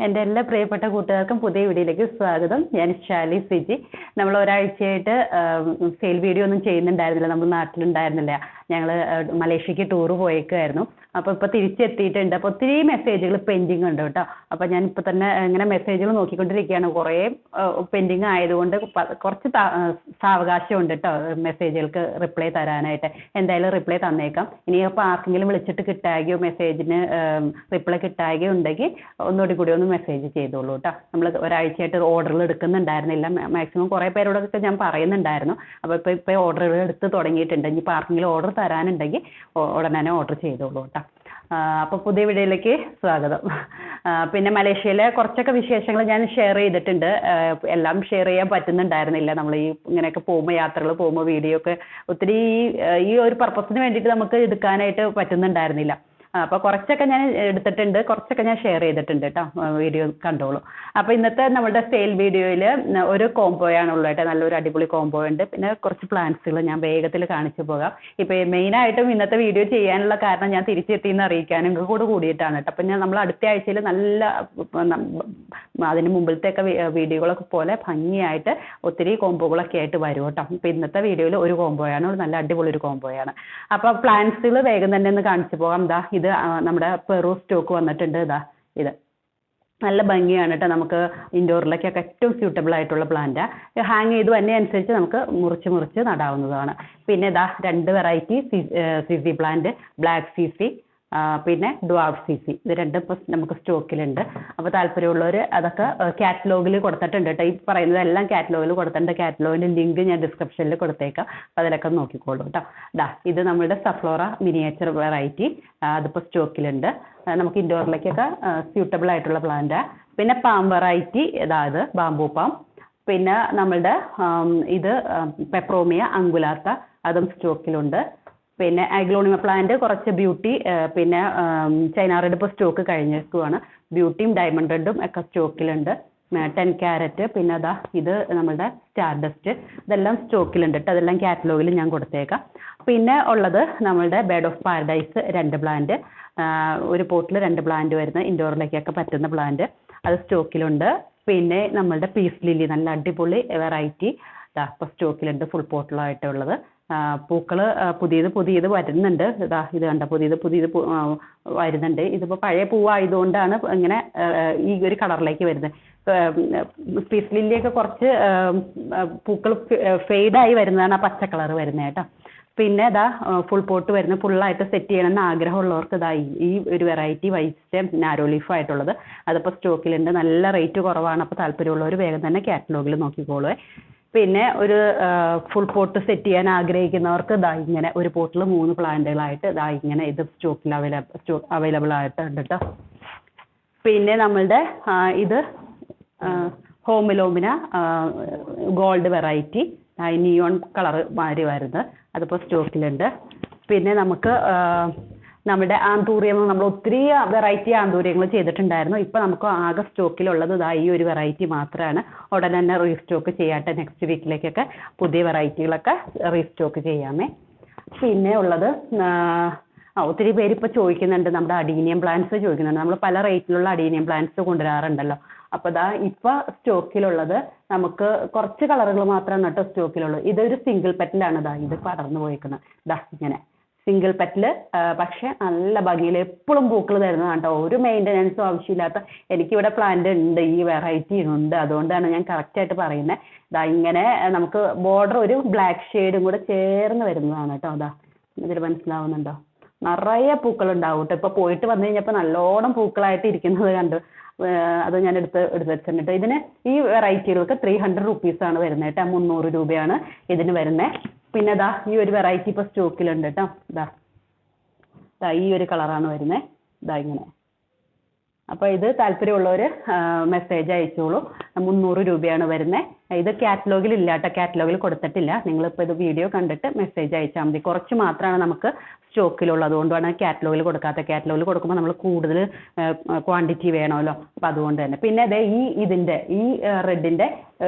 എൻ്റെ എല്ലാ പ്രിയപ്പെട്ട കൂട്ടുകാർക്കും പുതിയ വീഡിയോയിലേക്ക് സ്വാഗതം. ഞാൻ ശാലി സിജി. നമ്മൾ ഒരാഴ്ചയായിട്ട് സെയിൽ വീഡിയോ ഒന്നും ചെയ്യുന്നുണ്ടായിരുന്നില്ല, നമ്മൾ നാട്ടിലുണ്ടായിരുന്നില്ല. ഞങ്ങൾ മലേഷ്യക്ക് ടൂർ പോയേക്കുമായിരുന്നു. അപ്പോൾ ഇപ്പോൾ തിരിച്ചെത്തിയിട്ടുണ്ട്. അപ്പോൾ ഒത്തിരി മെസ്സേജുകൾ പെൻഡിങ് ഉണ്ട് കേട്ടോ. അപ്പോൾ ഞാൻ ഇപ്പോൾ തന്നെ ഇങ്ങനെ മെസ്സേജുകൾ നോക്കിക്കൊണ്ടിരിക്കുകയാണ്. കുറേ പെൻഡിങ് ആയതുകൊണ്ട് കുറച്ച് സാവകാശമുണ്ട് കേട്ടോ മെസ്സേജുകൾക്ക് റിപ്ലൈ തരാനായിട്ട്. എന്തായാലും റിപ്ലൈ തന്നേക്കാം. ഇനിയിപ്പോൾ ആർക്കെങ്കിലും വിളിച്ചിട്ട് കിട്ടാകയോ മെസ്സേജിന് റിപ്ലൈ കിട്ടാകയോ ഉണ്ടെങ്കിൽ ഒന്നുകൂടി ഒന്ന് മെസ്സേജ് ചെയ്തോളൂ കേട്ടോ. നമ്മൾ ഒരാഴ്ചയായിട്ട് ഓർഡറുകൾ എടുക്കുന്നുണ്ടായിരുന്നില്ല. മാക്സിമം കുറേ പേരോടൊക്കെ ഞാൻ പറയുന്നുണ്ടായിരുന്നു. അപ്പോൾ ഇപ്പോൾ ഓർഡറുകൾ എടുത്ത് തുടങ്ങിയിട്ടുണ്ട്. ഇനിയിപ്പോൾ ആർക്കെങ്കിലും ഓർഡർ തരാനുണ്ടെങ്കിൽ ഉടനെ ഓർഡർ ചെയ്തോളൂ കേട്ടോ. അപ്പോൾ പുതിയ വീഡിയോയിലേക്ക് സ്വാഗതം. പിന്നെ മലേഷ്യയിലെ കുറച്ചൊക്കെ വിശേഷങ്ങൾ ഞാൻ ഷെയർ ചെയ്തിട്ടുണ്ട്. എല്ലാം ഷെയർ ചെയ്യാൻ പറ്റുന്നുണ്ടായിരുന്നില്ല. നമ്മൾ ഈ ഇങ്ങനെയൊക്കെ പോകുമ്പോൾ, യാത്രകൾ പോകുമ്പോൾ വീഡിയോ ഒക്കെ ഒത്തിരി ഈ ഒരു പർപ്പസിന് വേണ്ടിയിട്ട് നമുക്ക് എടുക്കാനായിട്ട് പറ്റുന്നുണ്ടായിരുന്നില്ല. അപ്പോൾ കുറച്ചൊക്കെ ഞാൻ എടുത്തിട്ടുണ്ട്, കുറച്ചൊക്കെ ഞാൻ ഷെയർ ചെയ്തിട്ടുണ്ട് കേട്ടോ. വീഡിയോ കണ്ടോളൂ. അപ്പോൾ ഇന്നത്തെ നമ്മുടെ സെയിൽ വീഡിയോയിൽ ഒരു കോംബോയാണുള്ളത് കേട്ടോ. നല്ലൊരു അടിപൊളി കോംബോ ഉണ്ട്. പിന്നെ കുറച്ച് പ്ലാൻസുകൾ ഞാൻ വേഗത്തിൽ കാണിച്ചു പോകാം. ഇപ്പോൾ മെയിനായിട്ടും ഇന്നത്തെ വീഡിയോ ചെയ്യാനുള്ള കാരണം ഞാൻ തിരിച്ചെത്തിയെന്ന് അറിയിക്കാനും കൂടിയിട്ടാണ് കേട്ടോ. അപ്പം നമ്മൾ അടുത്ത ആഴ്ചയിൽ നല്ല അതിന് മുമ്പിലത്തെയൊക്കെ വീഡിയോകളൊക്കെ പോലെ ഭംഗിയായിട്ട് ഒത്തിരി കോംബോകളൊക്കെ ആയിട്ട് വരും കേട്ടോ. ഇപ്പോൾ ഇന്നത്തെ വീഡിയോയിൽ ഒരു കോംബോയാണ്, നല്ല അടിപൊളി ഒരു കോംബോയാണ്. അപ്പോൾ പ്ലാൻസുകൾ വേഗം തന്നെ ഒന്ന് കാണിച്ചു പോകാം. ഇത് നമ്മുടെ പെറു സ്റ്റോക്ക് വന്നിട്ടുണ്ട്. ഇത് നല്ല ഭംഗിയാണ് കേട്ടോ. നമുക്ക് ഇൻഡോറിലേക്കൊക്കെ ഏറ്റവും സ്യൂട്ടബിൾ ആയിട്ടുള്ള പ്ലാന്റാണ്. ഹാങ് ചെയ്ത് തന്നെ അനുസരിച്ച് നമുക്ക് മുറിച്ച് നടാവുന്നതാണ്. പിന്നെ രണ്ട് variety CC plant, black CC പിന്നെ ഡ്വാർഫ് സിസി, ഇത് രണ്ടും ഇപ്പോൾ നമുക്ക് സ്റ്റോക്കിലുണ്ട്. അപ്പോൾ താല്പര്യമുള്ളവർ അതൊക്കെ കാറ്റലോഗിൽ കൊടുത്തിട്ടുണ്ട് കേട്ടോ. ഈ പറയുന്നതെല്ലാം കാറ്റലോഗിൽ കൊടുത്തിട്ടുണ്ട്. കാറ്റലോഗിൻ്റെ ലിങ്ക് ഞാൻ ഡിസ്ക്രിപ്ഷനിൽ കൊടുത്തേക്കാം. അപ്പോൾ അതിലൊക്കെ നോക്കിക്കോളൂ കേട്ടോ. ഇത് നമ്മുടെ സഫ്ലോറ മിനിയേച്ചർ വെറൈറ്റി, അതിപ്പോൾ സ്റ്റോക്കിലുണ്ട്. നമുക്ക് ഇൻഡോറിലേക്കൊക്കെ സ്യൂട്ടബിൾ ആയിട്ടുള്ള പ്ലാന്റാണ്. പിന്നെ പാം വെറൈറ്റി, ഇത് ബാംബൂ പാം. പിന്നെ നമ്മളുടെ ഇത് പെപ്രോമിയ അങ്കുലാത്ത, അതും സ്റ്റോക്കിലുണ്ട്. പിന്നെ അഗ്ലോണിമ പ്ലാന്റ് കുറച്ച് ബ്യൂട്ടി, പിന്നെ ചൈന റെഡ് ഇപ്പോൾ സ്റ്റോക്ക് കഴിഞ്ഞേക്കുവാണ്. ബ്യൂട്ടിയും ഡയമണ്ട് റെഡും ഒക്കെ സ്റ്റോക്കിലുണ്ട്. 10 ക്യാരറ്റ്, പിന്നെ ഇത് നമ്മളുടെ സ്റ്റാർഡസ്റ്റ്, ഇതെല്ലാം സ്റ്റോക്കിലുണ്ട് കേട്ടോ. അതെല്ലാം കാറ്റലോഗിൽ ഞാൻ കൊടുത്തേക്കാം. പിന്നെ ഉള്ളത് നമ്മളുടെ ബേഡ് ഓഫ് പാരഡൈസ് 2 പ്ലാന്റ്, ഒരു പോട്ടിൽ 2 പ്ലാന്റ് വരുന്ന ഇൻഡോറിലേക്കൊക്കെ പറ്റുന്ന പ്ലാന്റ്, അത് സ്റ്റോക്കിലുണ്ട്. പിന്നെ നമ്മളുടെ പീസ് ലില്ലി, നല്ല അടിപൊളി വെറൈറ്റി ഇപ്പോൾ സ്റ്റോക്കിലുണ്ട്, ഫുൾ പോട്ടിലായിട്ടുള്ളത്. പൂക്കൾ പുതിയത് വരുന്നുണ്ട്. ഇത് കണ്ട പുതിയത് വരുന്നുണ്ട്. ഇതിപ്പോൾ പഴയ പൂവായതുകൊണ്ടാണ് ഇങ്ങനെ ഈ ഒരു കളറിലേക്ക് വരുന്നത്. പീസ് ലില്ലിയൊക്കെ കുറച്ച് പൂക്കൾ ഫെയ്ഡായി വരുന്നതാണ് ആ പച്ച കളർ വരുന്നത് കേട്ടോ. പിന്നെ ഫുൾ പോട്ട് വരുന്ന ഫുള്ളായിട്ട് സെറ്റ് ചെയ്യണമെന്ന് ആഗ്രഹമുള്ളവർക്ക് ഈ ഒരു വെറൈറ്റി വൈറ്റ് നാരോ ലീഫ് ആയിട്ടുള്ളത്, അതിപ്പോൾ സ്റ്റോക്കിലുണ്ട്. നല്ല റേറ്റ് കുറവാണ്. അപ്പോൾ താല്പര്യമുള്ളവർ വേഗം തന്നെ കാറ്റലോഗിൽ നോക്കിക്കോളൂ. പിന്നെ ഒരു ഫുൾ പോട്ട് സെറ്റ് ചെയ്യാൻ ആഗ്രഹിക്കുന്നവർക്ക് ഇങ്ങനെ ഒരു പോട്ടിൽ 3 പ്ലാന്റുകളായിട്ട് ഇങ്ങനെ ഇത് സ്റ്റോക്കിൽ അവൈലബിൾ ആയിട്ടുണ്ട് കേട്ടോ. പിന്നെ നമ്മളുടെ ഇത് ഹോമിലോമിന ഗോൾഡ് വെറൈറ്റി, നിയോൺ കളർ മാറി വരുന്നത്, അതിപ്പോൾ സ്റ്റോക്കിലുണ്ട്. പിന്നെ നമുക്ക് നമ്മുടെ ആന്തൂറിയം, നമ്മൾ ഒത്തിരി വെറൈറ്റി ആന്തൂര്യങ്ങൾ ചെയ്തിട്ടുണ്ടായിരുന്നു. ഇപ്പോൾ നമുക്ക് ആകെ സ്റ്റോക്കിലുള്ളത് ഈ ഒരു വെറൈറ്റി മാത്രമാണ്. ഉടനെ തന്നെ റീസ്റ്റോക്ക് ചെയ്യാട്ടെ. നെക്സ്റ്റ് വീക്കിലേക്കൊക്കെ പുതിയ വെറൈറ്റികളൊക്കെ റീസ്റ്റോക്ക് ചെയ്യാമേ. പിന്നെ ഉള്ളത് ഒത്തിരി പേര് ഇപ്പോൾ ചോദിക്കുന്നുണ്ട്, നമ്മുടെ അഡീനിയം പ്ലാന്റ്സ് ചോദിക്കുന്നുണ്ട്. നമ്മൾ പല റേറ്റിലുള്ള അഡീനിയം പ്ലാന്റ്സ് കൊണ്ടുവരാറുണ്ടല്ലോ. അപ്പോൾ ഇപ്പോൾ സ്റ്റോക്കിലുള്ളത് നമുക്ക് കുറച്ച് കളറുകൾ മാത്രമാണ് കേട്ടോ സ്റ്റോക്കിലുള്ളൂ. ഇതൊരു സിംഗിൾ പെറ്റലാണ്. ഇത് പടർന്നു പോയിരിക്കുന്നത്. ഇങ്ങനെ സിംഗിൾ പെറ്റൽ, പക്ഷെ നല്ല ഭംഗിയിൽ എപ്പോഴും പൂക്കൾ തരുന്നതാണ് കേട്ടോ. ഒരു മെയിൻ്റനൻസും ആവശ്യമില്ലാത്ത എനിക്കിവിടെ പ്ലാന്റ് ഉണ്ട്, ഈ വെറൈറ്റി ഉണ്ട്. അതുകൊണ്ടാണ് ഞാൻ കറക്റ്റായിട്ട് പറയുന്നത്. ഇങ്ങനെ നമുക്ക് ബോർഡർ ഒരു ബ്ലാക്ക് ഷെയ്ഡും കൂടെ ചേർന്ന് വരുന്നതാണ് കേട്ടോ. ഇതിൽ മനസ്സിലാവുന്നുണ്ടോ? നിറയെ പൂക്കളുണ്ടാവും കേട്ടോ. ഇപ്പോൾ പോയിട്ട് വന്നു കഴിഞ്ഞപ്പോൾ നല്ലോണം പൂക്കളായിട്ട് ഇരിക്കുന്നത് കണ്ടു. അത് ഞാൻ എടുത്ത് വെച്ചിട്ടുണ്ട്. ഇതിന് ഈ വെറൈറ്റികൾക്ക് 300 റുപ്പീസാണ് വരുന്നത് കേട്ടോ. 300 രൂപയാണ് ഇതിന് വരുന്നത്. പിന്നെ ഈ ഒരു വെറൈറ്റി ഇപ്പോൾ സ്റ്റോക്കിലുണ്ട് കേട്ടോ. ഈ ഒരു കളറാണ് വരുന്നത്. ഇങ്ങനെ. അപ്പോൾ ഇത് താല്പര്യമുള്ളവർ മെസ്സേജ് അയച്ചോളൂ. 300 രൂപയാണ് വരുന്നത്. ഇത് കാറ്റലോഗിൽ ഇല്ല കേട്ടോ, കാറ്റലോഗിൽ കൊടുത്തിട്ടില്ല. നിങ്ങളിപ്പോൾ ഇത് വീഡിയോ കണ്ടിട്ട് മെസ്സേജ് അയച്ചാൽ മതി. കുറച്ച് മാത്രമാണ് നമുക്ക് സ്റ്റോക്കിലുള്ളത്, അതുകൊണ്ടാണ് കാറ്റലോഗിൽ കൊടുക്കാത്ത. കാറ്റലോഗിൽ കൊടുക്കുമ്പോൾ നമ്മൾ കൂടുതൽ ക്വാണ്ടിറ്റി വേണമല്ലോ, അപ്പോൾ അതുകൊണ്ട് തന്നെ. പിന്നെ ഇതിൻ്റെ ഈ റെഡിൻ്റെ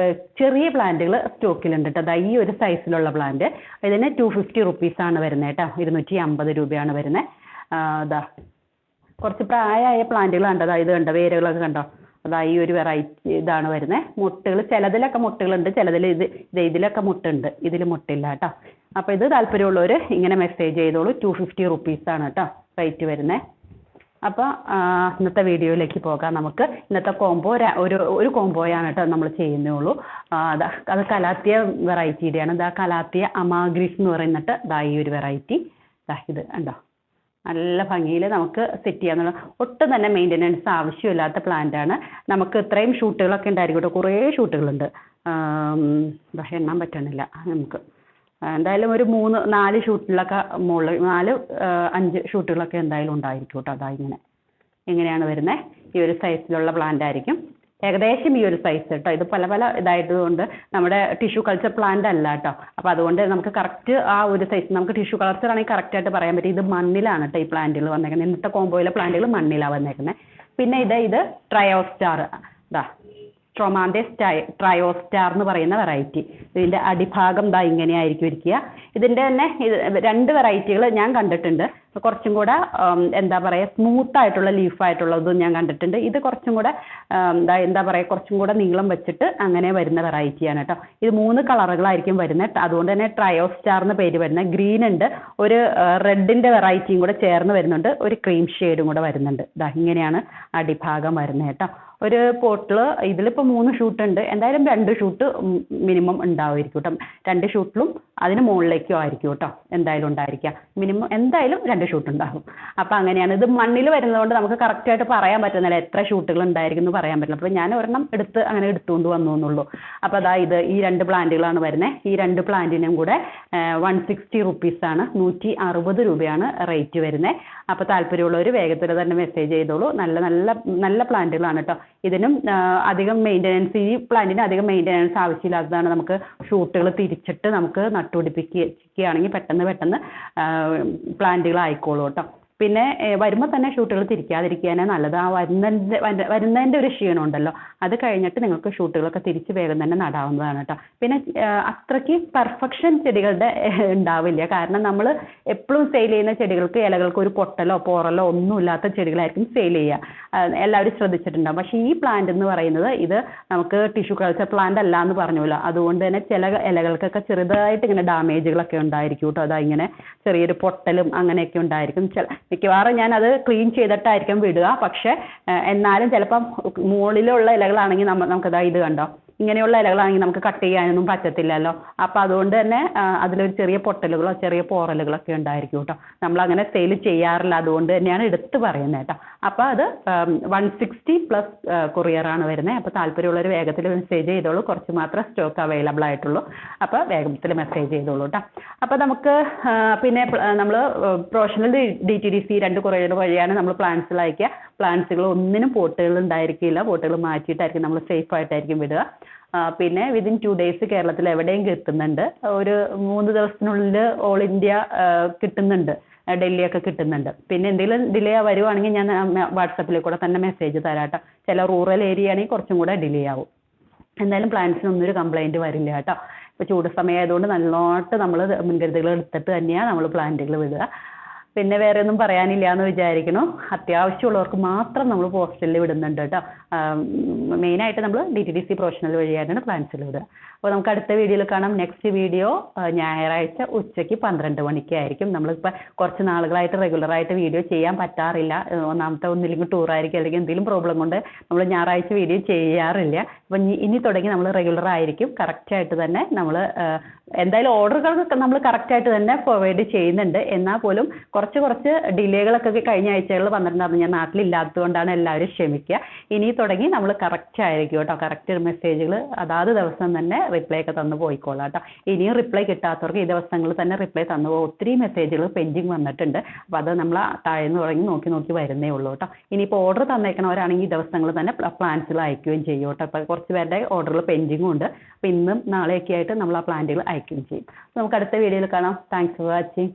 ചെറിയ പ്ലാന്റുകൾ സ്റ്റോക്കിലുണ്ട് കേട്ടോ. ഈ ഒരു സൈസിലുള്ള പ്ലാന്റ് ഇതിന് 250 റുപ്പീസാണ് വരുന്നത് കേട്ടോ. 250 രൂപയാണ് വരുന്നത്. കുറച്ച് പ്രായമായ പ്ലാന്റുകൾ കണ്ടോ. ഇത് കണ്ടോ, വേരുകളൊക്കെ കണ്ടോ, അതാ ഈ ഒരു വെറൈറ്റി ഇതാണ് വരുന്നത്. മുട്ടുകൾ ചിലതിലൊക്കെ മുട്ടുകളുണ്ട്, ചിലതിൽ ഇതിലൊക്കെ മുട്ടുണ്ട്, ഇതിൽ മുട്ടില്ല കേട്ടോ. അപ്പോൾ ഇത് താല്പര്യമുള്ളവർ ഇങ്ങനെ മെസ്സേജ് ചെയ്തോളൂ. 250 റുപ്പീസാണ് കേട്ടോ റേറ്റ് വരുന്നത്. അപ്പോൾ ഇന്നത്തെ വീഡിയോയിലേക്ക് പോകാം നമുക്ക്. ഇന്നത്തെ കോംബോ ഒരു കോംബോയാണ് കേട്ടോ നമ്മൾ ചെയ്യുന്നുള്ളൂ. അത് കലാത്തിയ വെറൈറ്റിയുടെയാണ്. ഇതാ കലാത്തിയ അമാഗ്രിസ് എന്ന് പറയുന്നിട്ട് ഇതാ ഈ ഒരു വെറൈറ്റി. ഇത് കണ്ടോ, നല്ല ഭംഗിയിൽ നമുക്ക് സെറ്റ് ചെയ്യാന്നുള്ള, ഒട്ടും തന്നെ മെയിൻ്റനൻസ് ആവശ്യമില്ലാത്ത പ്ലാന്റാണ്. നമുക്ക് ഇത്രയും ഷൂട്ടുകളൊക്കെ ഉണ്ടായിരിക്കും കേട്ടോ, കുറേ ഷൂട്ടുകളുണ്ട്. എണ്ണാൻ പറ്റണില്ല നമുക്ക്. എന്തായാലും ഒരു 3-4 ഷൂട്ടിലൊക്കെ മുകളിൽ 4-5 ഷൂട്ടുകളൊക്കെ എന്തായാലും ഉണ്ടായിരിക്കും കേട്ടോ. അതാ ഇങ്ങനെയാണ് വരുന്നത്. ഈ ഒരു സൈസിലുള്ള പ്ലാന്റ് ആയിരിക്കും, ഏകദേശം ഈ ഒരു സൈസ് കേട്ടോ. ഇത് പല പല ഇതായതുകൊണ്ട് നമ്മുടെ ടിഷ്യൂ കൾച്ചർ പ്ലാന്റ് അല്ല കേട്ടോ. അപ്പോൾ അതുകൊണ്ട് നമുക്ക് കറക്റ്റ് ആ ഒരു സൈസ്, നമുക്ക് ടിഷ്യൂ കൾച്ചർ ആണെങ്കിൽ കറക്റ്റായിട്ട് പറയാൻ പറ്റും. ഇത് മണ്ണിലാണ് കേട്ടോ ഈ പ്ലാന്റുകൾ വന്നേക്കുന്നത്. ഇന്നത്തെ കോംബോയിലെ പ്ലാന്റുകൾ മണ്ണിലാണ് വന്നേക്കുന്നത്. പിന്നെ ഇത് ട്രയോസ്റ്റാർ, സ്ട്രോമാന്റെ ട്രയോസ്റ്റാർ എന്ന് പറയുന്ന വെറൈറ്റി. ഇതിൻ്റെ അടിഭാഗം ഇങ്ങനെയായിരിക്കും ഇരിക്കുക. ഇതിൻ്റെ തന്നെ 2 വെറൈറ്റികൾ ഞാൻ കണ്ടിട്ടുണ്ട്. കുറച്ചും കൂടെ എന്താ പറയുക, സ്മൂത്ത് ആയിട്ടുള്ള ലീഫായിട്ടുള്ളതും ഞാൻ കണ്ടിട്ടുണ്ട്. ഇത് കുറച്ചും കൂടെ എന്താ പറയുക, കുറച്ചും കൂടെ നീളം വെച്ചിട്ട് അങ്ങനെ വരുന്ന വെറൈറ്റിയാണ് കേട്ടോ. ഇത് 3 കളറുകളായിരിക്കും വരുന്നത്. അതുകൊണ്ട് തന്നെ ട്രയോസ്റ്റാർ എന്ന് പേര് വരുന്നത്. ഗ്രീൻ ഉണ്ട്, ഒരു റെഡിൻ്റെ വെറൈറ്റിയും കൂടെ ചേർന്ന് വരുന്നുണ്ട്, ഒരു ക്രീം ഷെയ്ഡും കൂടെ വരുന്നുണ്ട്. ഇങ്ങനെയാണ് അടിഭാഗം വരുന്നത് കേട്ടോ. ഒരു പോട്ടിൽ ഇതിലിപ്പോൾ 3 ഷൂട്ട് ഉണ്ട്. എന്തായാലും 2 ഷൂട്ട് മിനിമം ഉണ്ടാവുമായിരിക്കും കേട്ടോ. 2 ഷൂട്ടിലും അതിന് മുകളിലേക്കും ആയിരിക്കും കേട്ടോ എന്തായാലും ഉണ്ടായിരിക്കുക. മിനിമം എന്തായാലും 2 ഷൂട്ട് ഉണ്ടാകും. അപ്പോൾ അങ്ങനെയാണ്. ഇത് മണ്ണിൽ വരുന്നതുകൊണ്ട് നമുക്ക് കറക്റ്റായിട്ട് പറയാൻ പറ്റുന്നില്ല എത്ര ഷൂട്ടുകൾ ഉണ്ടായിരിക്കും എന്ന് പറയാൻ പറ്റില്ല. അപ്പോൾ ഞാൻ ഒരെണ്ണം അങ്ങനെ എടുത്തുകൊണ്ട് വന്നു എന്നുള്ളൂ. അപ്പോൾ ഈ 2 പ്ലാന്റുകളാണ് വരുന്നത്. ഈ 2 പ്ലാന്റിനും കൂടെ 160 റുപ്പീസാണ്, 160 രൂപയാണ് റേറ്റ് വരുന്നത്. അപ്പോൾ താല്പര്യമുള്ളവർ വേഗത്തിൽ തന്നെ മെസ്സേജ് ചെയ്തോളൂ. നല്ല നല്ല നല്ല പ്ലാന്റുകളാണ് കേട്ടോ. ഇതിനും അധികം മെയിൻ്റനൻസ്, ഈ പ്ലാന്റിന് അധികം മെയിൻ്റനൻസ് ആവശ്യമില്ലാത്തതാണ്. നമുക്ക് ഷൂട്ടുകൾ തിരിച്ചിട്ട് നമുക്ക് നട്ടുപിടിപ്പിക്കുകയാണെങ്കിൽ പെട്ടെന്ന് പ്ലാന്റുകൾ ആയിക്കോളൂ കേട്ടോ. പിന്നെ വരുമ്പോൾ തന്നെ ഷൂട്ടുകൾ തിരിക്കാതിരിക്കാനേ നല്ലത്. ആ വരുന്നതിൻ്റെ ഒരു ക്ഷീണം ഉണ്ടല്ലോ, അത് കഴിഞ്ഞിട്ട് നിങ്ങൾക്ക് ഷൂട്ടുകളൊക്കെ തിരിച്ച് വേഗം തന്നെ നടാവുന്നതാണ് കേട്ടോ. പിന്നെ അത്രയ്ക്ക് പെർഫെക്ഷൻ ചെടികളുടെ ഉണ്ടാവില്ല. കാരണം നമ്മൾ എപ്പോഴും സെയിൽ ചെയ്യുന്ന ചെടികൾക്ക് ഇലകൾക്ക് ഒരു പൊട്ടലോ പോറലോ ഒന്നുമില്ലാത്ത ചെടികളായിരിക്കും സെയിൽ ചെയ്യുക. എല്ലാവരും ശ്രദ്ധിച്ചിട്ടുണ്ടാകും. പക്ഷേ ഈ പ്ലാന്റ് എന്ന് പറയുന്നത് ഇത് നമുക്ക് ടിഷ്യൂ കൾച്ചർ പ്ലാന്റ് അല്ല എന്ന് പറഞ്ഞല്ലോ. അതുകൊണ്ട് തന്നെ ചില ഇലകൾക്കൊക്കെ ചെറുതായിട്ട് ഇങ്ങനെ ഡാമേജുകളൊക്കെ ഉണ്ടായിരിക്കും കേട്ടോ. ഇങ്ങനെ ചെറിയൊരു പൊട്ടലും അങ്ങനെയൊക്കെ ഉണ്ടായിരിക്കും. മിക്കവാറും ഞാൻ അത് ക്ലീൻ ചെയ്തിട്ടായിരിക്കും വിടുക. പക്ഷെ എന്നാലും ചിലപ്പം മുകളിലുള്ള ഇലകളാണെങ്കിൽ ഇത് കണ്ടോ, ഇങ്ങനെയുള്ള ഇലകളാണെങ്കിൽ നമുക്ക് കട്ട് ചെയ്യാനൊന്നും പറ്റത്തില്ലല്ലോ. അപ്പോൾ അതുകൊണ്ട് തന്നെ അതിലൊരു ചെറിയ പൊട്ടലുകളോ ചെറിയ പോറലുകളൊക്കെ ഉണ്ടായിരിക്കും കേട്ടോ. നമ്മളങ്ങനെ സെയിൽ ചെയ്യാറില്ല, അതുകൊണ്ട് തന്നെയാണ് എടുത്ത് പറയുന്നത് കേട്ടോ. അപ്പോൾ അത് 160 പ്ലസ് കൊറിയറാണ് വരുന്നത്. അപ്പോൾ താല്പര്യമുള്ളവർ വേഗത്തിൽ മെസ്സേജ് ചെയ്തോളൂ. കുറച്ച് മാത്രമേ സ്റ്റോക്ക് അവൈലബിൾ ആയിട്ടുള്ളൂ. അപ്പോൾ വേഗത്തിൽ മെസ്സേജ് ചെയ്തോളൂ കേട്ടോ. അപ്പോൾ നമുക്ക് പിന്നെ നമ്മൾ പ്രൊഫഷണൽ DTDC 2 കൊറിയർ വഴിയാണ് നമ്മൾ പ്ലാന്റ്സുകൾ അയക്കുക. പ്ലാന്റ്സുകൾ ഒന്നിനും പോട്ടുകൾ ഉണ്ടായിരിക്കില്ല, പോട്ടുകൾ മാറ്റിയിട്ടായിരിക്കും നമ്മൾ സേഫ് ആയിട്ടായിരിക്കും വിടുക. പിന്നെ വിതിൻ 2 ഡേയ്സ് കേരളത്തിൽ എവിടെയും കിട്ടുന്നുണ്ട്. ഒരു 3 ദിവസത്തിനുള്ളിൽ ഓൾ ഇന്ത്യ കിട്ടുന്നുണ്ട്, ഡൽഹിയൊക്കെ കിട്ടുന്നുണ്ട്. പിന്നെ എന്തെങ്കിലും ഡിലേ വരുവാണെങ്കിൽ ഞാൻ വാട്സപ്പിൽ കൂടെ തന്നെ മെസ്സേജ് തരാം കേട്ടോ. ചില റൂറൽ ഏരിയ ആണെങ്കിൽ കുറച്ചും കൂടെ ഡിലേ ആവും. എന്തായാലും പ്ലാന്റ്സിനൊന്നും ഒരു കംപ്ലൈൻറ്റ് വരില്ല കേട്ടോ. ഇപ്പോൾ ചൂട് സമയമായതുകൊണ്ട് നല്ലോണം നമ്മൾ മുൻകരുതലുകൾ എടുത്തിട്ട് തന്നെയാണ് നമ്മൾ പ്ലാന്റുകൾ വിടുക. പിന്നെ വേറെ ഒന്നും പറയാനില്ല എന്ന് വിചാരിക്കുന്നു. അത്യാവശ്യമുള്ളവർക്ക് മാത്രം നമ്മൾ പോസ്റ്റലിൽ വിടുന്നുണ്ട് കേട്ടോ. മെയിനായിട്ട് നമ്മൾ DTDC പ്രൊഫഷണൽ വഴിയായിട്ടാണ് പ്ലാന്റ്സിൽ വിടുക. അപ്പോൾ നമുക്ക് അടുത്ത വീഡിയോയിൽ കാണാം. നെക്സ്റ്റ് വീഡിയോ ഞായറാഴ്ച ഉച്ചയ്ക്ക് 12 മണിക്കായിരിക്കും. നമ്മളിപ്പോൾ കുറച്ച് നാളുകളായിട്ട് റെഗുലറായിട്ട് വീഡിയോ ചെയ്യാൻ പറ്റാറില്ല. ഒന്നില്ലെങ്കിൽ ടൂറായിരിക്കും, അല്ലെങ്കിൽ എന്തെങ്കിലും പ്രോബ്ലം കൊണ്ട് നമ്മൾ ഞായറാഴ്ച വീഡിയോ ചെയ്യാറില്ല. അപ്പം ഇനി തുടങ്ങി നമ്മൾ റെഗുലർ ആയിരിക്കും. കറക്റ്റായിട്ട് തന്നെ നമ്മൾ എന്തായാലും ഓർഡറുകളൊക്കെ നമ്മൾ കറക്റ്റായിട്ട് തന്നെ പ്രൊവൈഡ് ചെയ്യുന്നുണ്ട്. എന്നാൽ പോലും കുറച്ച് ഡിലേകളൊക്കെ കഴിഞ്ഞ ആഴ്ചകളിൽ വന്നിട്ടുണ്ടായിരുന്നു. ഞാൻ നാട്ടിലില്ലാത്തതുകൊണ്ടാണ്, എല്ലാവരും ക്ഷമിക്കുക. ഇനി തുടങ്ങി നമ്മൾ കറക്റ്റ് ആയിരിക്കും കേട്ടോ. കറക്റ്റ് മെസ്സേജുകൾ അതാത് ദിവസം തന്നെ റിപ്ലൈ ഒക്കെ തന്നു പോയിക്കോളാം കേട്ടോ. ഇനിയും റിപ്ലൈ കിട്ടാത്തവർക്ക് ഈ ദിവസങ്ങളിൽ തന്നെ റിപ്ലൈ തന്നു പോകും. ഒത്തിരി മെസ്സേജുകൾ പെൻഡിങ് വന്നിട്ടുണ്ട്. അപ്പോൾ അത് നമ്മൾ താഴ്ന്നു തുടങ്ങി നോക്കി വരുന്നേ ഉള്ളൂ കേട്ടോ. ഇനിയിപ്പോൾ ഓർഡർ തന്നേക്കണവരാണെങ്കിൽ ഈ ദിവസങ്ങളിൽ തന്നെ പ്ലാന്റ്സുകൾ അയക്കുകയും ചെയ്യും കേട്ടോ. അപ്പോൾ കുറച്ച് പേരുടെ ഓർഡറുകൾ പെൻഡിങ്ങും ഉണ്ട്. അപ്പോൾ ഇന്നും നാളെയൊക്കെ ആയിട്ട് നമ്മൾ ആ പ്ലാന്റുകൾ അയക്കുകയും ചെയ്യും. നമുക്ക് അടുത്ത വീഡിയോയിൽ കാണാം. Thanks for watching.